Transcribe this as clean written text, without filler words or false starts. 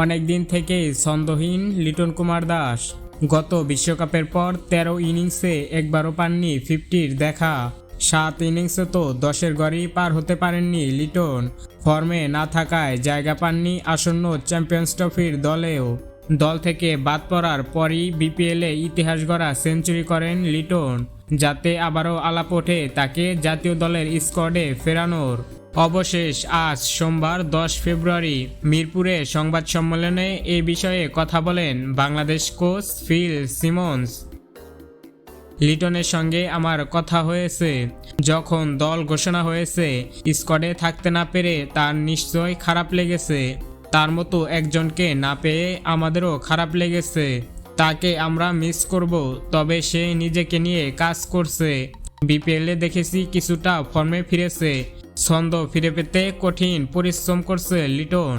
অনেক দিন থেকেই ছন্দহীন লিটন কুমার দাস। গত বিশ্বকাপের পর 13 ইনিংসে একবারও পাননি 50-র দেখা। 7 ইনিংসে তো 10-এর ঘরই পার হতে পারেননি লিটন। ফর্মে না থাকায় জায়গা পাননি আসন্ন চ্যাম্পিয়ন্স ট্রফির দলেও। দল থেকে বাদ পড়ার পরই বিপিএলে ইতিহাস গড়া সেঞ্চুরি করেন লিটন, যাতে আবারও আলাপ ওঠে তাকে জাতীয় দলের স্কোয়াডে ফেরানোর। অবশেষ আজ সোমবার 10 ফেব্রুয়ারি মিরপুরে সংবাদ সম্মেলনে এ বিষয়ে কথা বলেন বাংলাদেশ কোচ ফিল সিমন্স। লিটনের সঙ্গে আমার কথা হয়েছে। যখন দল ঘোষণা হয়েছে, স্কোয়াডে থাকতে না পেরে তার নিশ্চয় খারাপ লেগেছে। তার মতো একজনকে না পেয়ে আমাদেরও খারাপ লেগেছে। তাকে আমরা মিস করব, তবে সে নিজেকে নিয়ে কাজ করছে। বিপিএলে দেখেছি কিছুটা ফর্মে ফিরেছে। ছন্দ ফিরে পেতে কঠিন পরিশ্রম করছে লিটন।